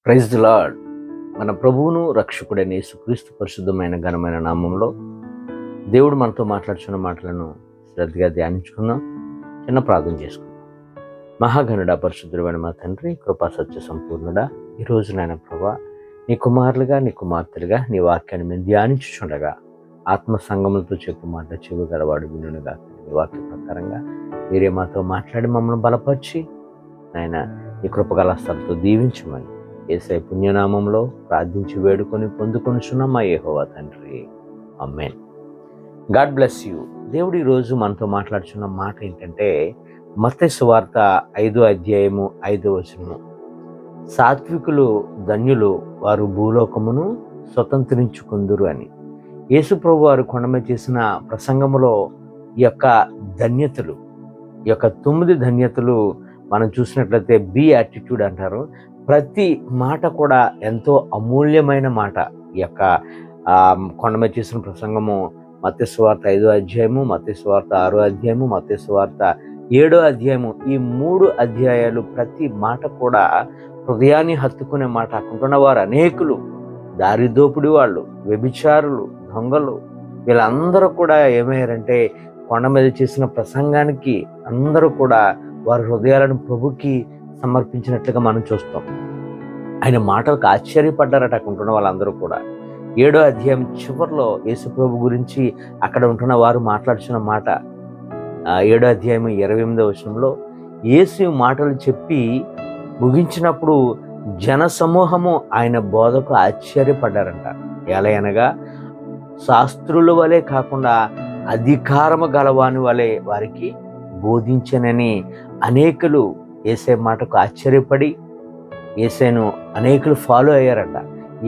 Praise the lord. మన ప్రభువును రక్షకుడైన యేసుక్రీస్తు పరిశుద్ధమైన ఘనమైన నామంలో దేవుడు మనతో మాట్లాడుచున్న మాటలను శ్రద్ధగా ధ్యానించుకుందాం. చిన్న ప్రార్థన చేసుకుందాం. మహాగణుడా, పరిశుద్ధుడైన మా తండ్రి, కృపా సత్య సంపూర్ణుడా, ఈరోజు నాయన ప్రభా, నీ కుమారులుగా నీ కుమార్తెలుగా నీ వాక్యాన్ని మేము ధ్యానించుచుండగా ఆత్మ సంగములతో చెప్పు మాట చెవిగలవాడు వినుగా నీ వాక్య ప్రకారంగా మీరే మాతో మాట్లాడి మమ్మల్ని బలపరిచి నాయన నీ కృపగల స్థలతో దీవించమని యేసయ్య పుణ్యనామంలో ప్రార్థించి వేడుకొని పొందుకొనుచున్న మా యెహోవా తండ్రి, ఆమేన్. God bless you. దేవుడు ఈరోజు మనతో మాట్లాడుచున్న మాట ఏంటంటే, మత్తయి సువార్త 5వ అధ్యాయము 5వ వచనము. సాత్వికులు ధన్యులు, వారు భూలోకమును స్వతంత్రించుకుందురు అని. యేసు ప్రభు వారు కొండ మీద చేసిన ప్రసంగములో ఈ యొక్క ధన్యతలు, ఈ యొక్క 9 ధన్యతలు మనం చూసినట్లయితే బీ యాటిట్యూడ్ అంటారు. ప్రతి మాట కూడా ఎంతో అమూల్యమైన మాట. ఈ యొక్క కొండ మీద చేసిన ప్రసంగము మత్తయి సువార్త 5వ అధ్యాయము, మత్తయి సువార్త 6వ అధ్యాయము, మత్తయి సువార్త 7వ అధ్యాయము, ఈ 3 అధ్యాయాలు ప్రతి మాట కూడా హృదయాన్ని హత్తుకునే మాట. అక్కడున్న వారు అనేకులు, దారి దోపిడి వాళ్ళు, వ్యభిచారులు, దొంగలు, వీళ్ళందరూ కూడా ఏమయ్యారంటే కొండ మీద చేసిన ప్రసంగానికి అందరూ కూడా వారి హృదయాలను ప్రభుకి సమర్పించినట్లుగా మనం చూస్తాం. ఆయన మాటలకు ఆశ్చర్యపడ్డారట అక్కడుంటున్న వాళ్ళందరూ కూడా. 7వ అధ్యాయం చివరిలో యేసు ప్రభు గురించి అక్కడ ఉంటున్న వారు మాట్లాడుచున్న మాట 7వ అధ్యాయం 28వ వచనంలో, యేసు మాటలు చెప్పి ముగించినప్పుడు జన సమూహము ఆయన బోధకు ఆశ్చర్యపడ్డారంట. ఎలా అనగా, శాస్త్రుల వలె కాకుండా అధికారము గలవాని వలె వారికి బోధించనని అనేకులు యేసయ్య మాటకు ఆశ్చర్యపడి యేసయ్యను అనేకులు ఫాలో అయ్యారట.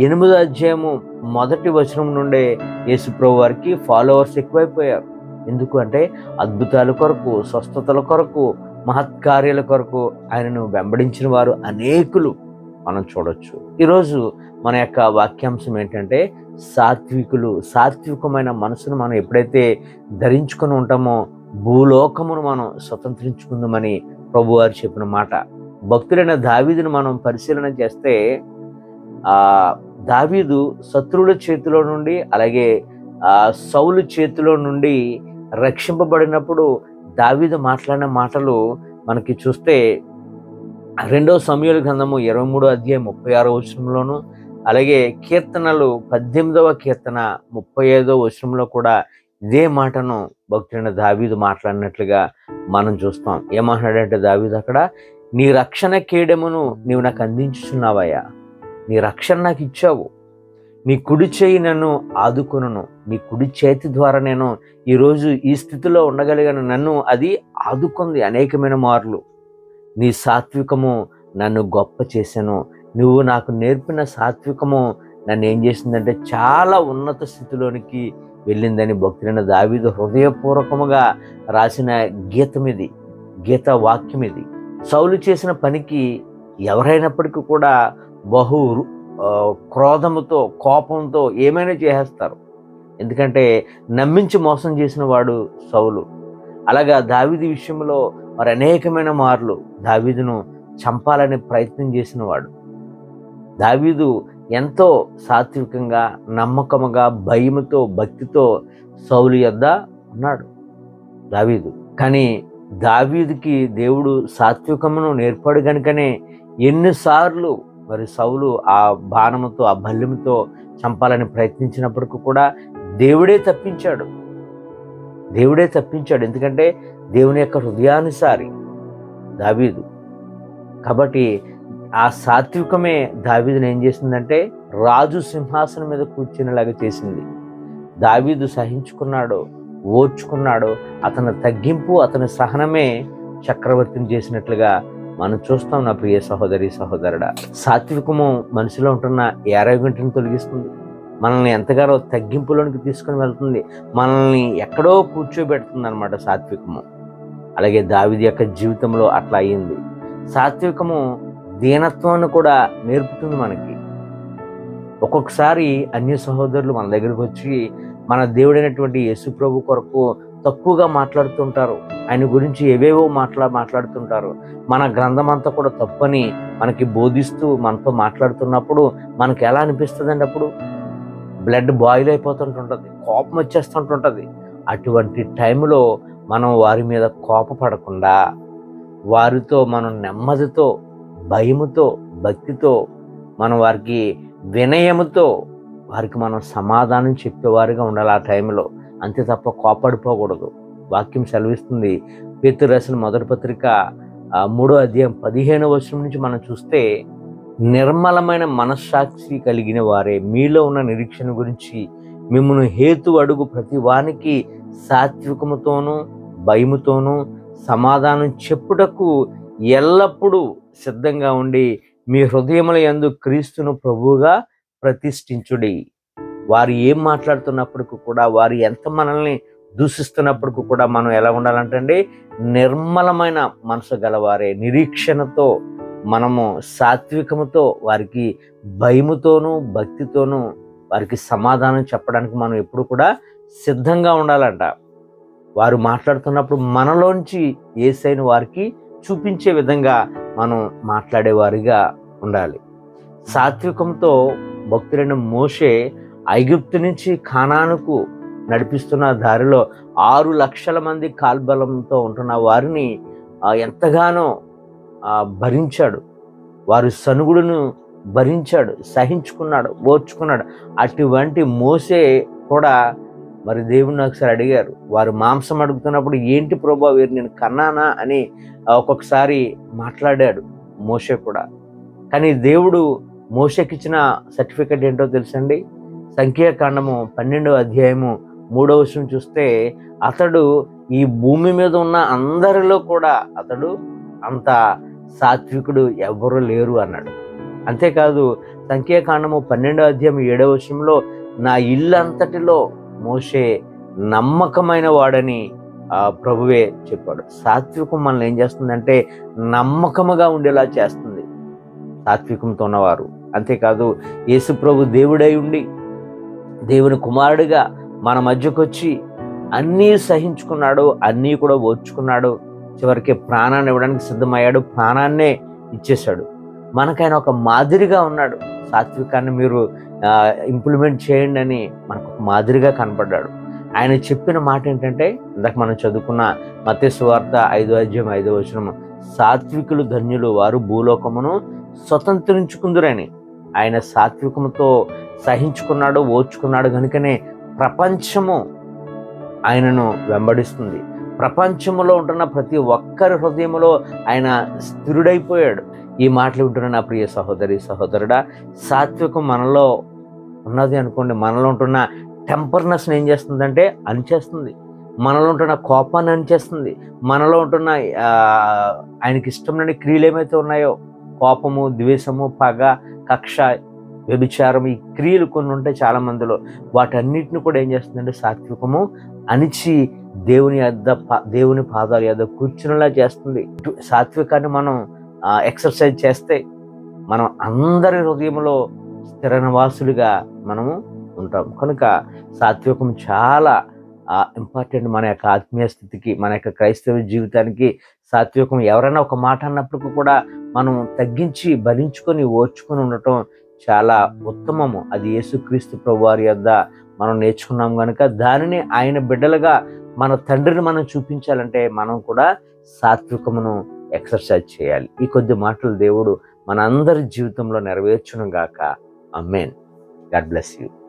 8వ అధ్యాయము 1వ వచనం నుండే యేసు ప్రభు వారికి ఫాలోవర్స్ ఎక్కువైపోయారు. ఎందుకు అంటే అద్భుతాల కొరకు, స్వస్థతల కొరకు, మహత్కార్యాల కొరకు ఆయనను వెంబడించిన వారు అనేకులు మనం చూడొచ్చు. ఈరోజు మన యొక్క వాక్యాంశం ఏంటంటే, సాత్వికులు. సాత్వికమైన మనసును మనం ఎప్పుడైతే ధరించుకొని ఉంటామో భూలోకమును మనం స్వతంత్రించుకుందామని ప్రభు వారు చెప్పిన మాట. భక్తులైన దావీదును మనం పరిశీలన చేస్తే, దావీదు శత్రువుల చేతిలో నుండి అలాగే సౌలు చేతిలో నుండి రక్షింపబడినప్పుడు దావీదు మాట్లాడిన మాటలు మనకి చూస్తే 2వ సమూయేలు గ్రంథము 23వ అధ్యాయం 36వ వచనంలోను, అలాగే కీర్తనలు 18వ కీర్తన 35వ వచనంలో కూడా ఇదే మాటను భక్తుడైన దావీదు మాట్లాడినట్లుగా మనం చూస్తాం. ఏమంటున్నాడంటే దావీదు అక్కడ, నీ రక్షణ కేడమును నీవు నాకు అందించుచున్నావయ్యా, నీ రక్షణ నాకు ఇచ్చావు, నీ కుడి చేయి నన్ను ఆదుకొనును, నీ కుడి చేతి ద్వారా నేను ఈరోజు ఈ స్థితిలో ఉండగలిగాను, నన్ను అది ఆదుకుంది అనేకమైన మార్లు. నీ సాత్వికము నన్ను గొప్ప చేశాను, నువ్వు నాకు నేర్పిన సాత్వికము నన్ను ఏం చేసిందంటే చాలా ఉన్నత స్థితిలోనికి వెళ్ళిందని భక్తుడైన దావీదు హృదయపూర్వకముగా రాసిన గీత వాక్యం ఇది. సౌలు చేసిన పనికి ఎవరైనప్పటికీ కూడా బహు క్రోధముతో, కోపంతో ఏమైనా చేసేస్తారు. ఎందుకంటే నమ్మించి మోసం చేసిన వాడు సౌలు. అలాగా దావీదు విషయంలో మరి అనేకమైన మార్లు దావీదును చంపాలని ప్రయత్నం చేసిన వాడు. దావీదు ఎంతో సాత్వికంగా, నమ్మకముగా, భయముతో, భక్తితో సౌలు యొద్ద ఉన్నాడు దావీదు. కానీ దావీదుకి దేవుడు సాత్వికమును నేర్పాడు కనుకనే ఎన్నిసార్లు మరి సౌలు ఆ బాణముతో, ఆ బల్లెముతో చంపాలని ప్రయత్నించినప్పటికీ కూడా దేవుడే తప్పించాడు. ఎందుకంటే దేవుని యొక్క హృదయానుసారి దావీదు. కాబట్టి ఆ సాత్వికమే దావీదుని ఏం చేసిందంటే రాజు సింహాసనం మీద కూర్చునేలాగా చేసింది. దావీదు సహించుకున్నాడు, ఓర్చుకున్నాడు. అతని తగ్గింపు, అతని సహనమే చక్రవర్తిని చేసినట్లుగా మనం చూస్తాం. నా ప్రియ సహోదరి, సహోదరుడా, సాత్వికము మనిషిలో ఉంటున్న యారోగంటిని తొలగిస్తుంది, మనల్ని ఎంతగానో తగ్గింపులోనికి తీసుకుని వెళ్తుంది, మనల్ని ఎక్కడో కూర్చోబెడుతుంది అన్నమాట సాత్వికము. అలాగే దావీదు యొక్క జీవితంలో అట్లా అయ్యింది. సాత్వికము దీనత్వాన్ని కూడా నేర్పుతుంది మనకి. ఒక్కొక్కసారి అన్య సహోదరులు మన దగ్గరికి వచ్చి మన దేవుడైనటువంటి యేసు ప్రభు కొరకు తక్కువగా మాట్లాడుతుంటారు, ఆయన గురించి ఏవేవో మాట్లాడుతుంటారు. మన గ్రంథం అంతా కూడా తప్పని మనకి బోధిస్తూ మనతో మాట్లాడుతున్నప్పుడు మనకి ఎలా అనిపిస్తుందండి? అప్పుడు బ్లడ్ బాయిల్ అయిపోతుంటుంటుంది, కోపం వచ్చేస్తుంటుంటుంది. అటువంటి టైంలో మనం వారి మీద కోపపడకుండా వారితో మనం నెమ్మదితో, భయముతో, భక్తితో, మనం వారికి వినయముతో వారికి మనం సమాధానం చెప్పేవారిగా ఉండాలి ఆ టైంలో. అంతే తప్ప కోపడిపోకూడదు. వాక్యం సెలవిస్తుంది, పేతురు రాసిన మొదటి పత్రిక 3వ అధ్యాయం 15వ వచనం నుంచి మనం చూస్తే, నిర్మలమైన మనస్సాక్షి కలిగిన వారే మీలో ఉన్న నిరీక్షణ గురించి మిమ్మల్ని హేతు అడుగు ప్రతి వానికి సాత్వికముతోనూ భయముతోనూ సమాధానం చెప్పుటకు ఎల్లప్పుడూ సిద్ధంగా ఉండి మీ హృదయముల యందు క్రీస్తును ప్రభువుగా ప్రతిష్ఠించుడి. వారు ఏం మాట్లాడుతున్నప్పటికీ కూడా, వారు ఎంత మనల్ని దూషిస్తున్నప్పటికీ కూడా మనం ఎలా ఉండాలంటే నిర్మలమైన మనసు గలవారే, నిరీక్షణతో, మనము సాత్వికముతో, వారికి భయముతోనూ భక్తితోనూ వారికి సమాధానం చెప్పడానికి మనం ఎప్పుడు కూడా సిద్ధంగా ఉండాలంట. వారు మాట్లాడుతున్నప్పుడు మనలోంచి యేసయ్యను వారికి చూపించే విధంగా మనం మాట్లాడేవారిగా ఉండాలి. సాత్వికంతో భక్తుడైన మోషే ఐగుప్తు నుంచి కానానుకు నడిపిస్తున్న దారిలో 6 లక్షల మంది కాల్బలంతో ఉంటున్న వారిని ఎంతగానో భరించాడు. వారి సనుగుడును భరించాడు, సహించుకున్నాడు, ఓర్చుకున్నాడు. అటువంటి మోషే కూడా మరి దేవుని ఒకసారి అడిగారు. వారు మాంసం అడుగుతున్నప్పుడు, ఏంటి ప్రభువా వీరు నేను కన్నానా అని ఒక్కొక్కసారి మాట్లాడాడు మోషే కూడా. కానీ దేవుడు మోషేకి ఇచ్చిన సర్టిఫికెట్ ఏంటో తెలుసండి? సంఖ్యాకాండము 12వ అధ్యాయము 3వ వచనం చూస్తే, అతడు ఈ భూమి మీద ఉన్న అందరిలో కూడా అతడు అంత సాత్వికుడు ఎవరు లేరు అన్నాడు. అంతేకాదు సంఖ్యాకాండము 12వ అధ్యాయం 7వ వచనంలో, నా ఇల్లంతటిలో మోషే నమ్మకమైన వాడని ప్రభువే చెప్పాడు. సాత్వికం మనల్ని ఏం చేస్తుందంటే నమ్మకముగా ఉండేలా చేస్తుంది సాత్వికంతో ఉన్నవారు. అంతేకాదు యేసు ప్రభు దేవుడై ఉండి దేవుని కుమారుడిగా మన మధ్యకు వచ్చి అన్నీ సహించుకున్నాడు, అన్నీ కూడా ఓర్చుకున్నాడు, చివరికి ప్రాణాన్ని ఇవ్వడానికి సిద్ధమయ్యాడు, ప్రాణాన్నే ఇచ్చేశాడు. మనకైనా ఒక మాదిరిగా ఉన్నాడు. సాత్వికాన్ని మీరు ఇంప్లిమెంట్ చేయండి అని మనకు ఒక మాదిరిగా కనపడ్డాడు. ఆయన చెప్పిన మాట ఏంటంటే, ఇందాక మనం చదువుకున్న మత్తయి సువార్త 5వ అధ్యాయం 5వ వచనం, సాత్వికులు ధన్యులు, వారు భూలోకమును స్వతంత్రించుకుందురని. ఆయన సాత్వికముతో సహించుకున్నాడు, ఓర్చుకున్నాడు కనుకనే ప్రపంచము ఆయనను వెంబడిస్తుంది. ప్రపంచంలో ఉంటున్న ప్రతి ఒక్కరి హృదయంలో ఆయన స్థిరుడైపోయాడు. ఈ మాటలు వింటున్న నా ప్రియ సహోదరి సహోదరుడా, సాత్వికం మనలో ఉన్నది అనుకోండి, మనలో ఉంటున్న టెంపర్నెస్ని ఏం చేస్తుందంటే అణిచేస్తుంది, మనలో ఉంటున్న కోపాన్ని అణిచేస్తుంది, మనలో ఉంటున్న ఆయనకి ఇష్టం లేని క్రియలు ఏమైతే ఉన్నాయో, కోపము, ద్వేషము, పగ, కక్ష, వ్యభిచారం, ఈ క్రియలు కొన్ని ఉంటాయి చాలా మందిలో, వాటన్నిటిని కూడా ఏం చేస్తుందంటే సాత్వికము అణిచి దేవుని పాదాల యొద్ద కూర్చునేలా చేస్తుంది. సాత్వికాన్ని మనం ఎక్సర్సైజ్ చేస్తే మనం అందరి హృదయంలో స్థిర నివాసులుగా మనము ఉంటాం. కనుక సాత్వికం చాలా ఇంపార్టెంట్ మన యొక్క ఆత్మీయ స్థితికి, మన యొక్క క్రైస్తవ జీవితానికి. సాత్వికం ఎవరైనా ఒక మాట అన్నప్పటికీ కూడా మనం తగ్గించి భరించుకొని ఓర్చుకొని ఉండటం చాలా ఉత్తమము. అది యేసుక్రీస్తు ప్రభువారి యొద్ద మనం నేర్చుకున్నాం కనుక దానిని ఆయన బిడ్డలుగా మన తండ్రిని మనం చూపించాలంటే మనం కూడా సాత్వికమును ఎక్సర్సైజ్ చేయాలి. ఈ కొద్ది మాటలు దేవుడు మన అందరి జీవితంలో నెరవేర్చును గాక. ఆమేన్. God bless you.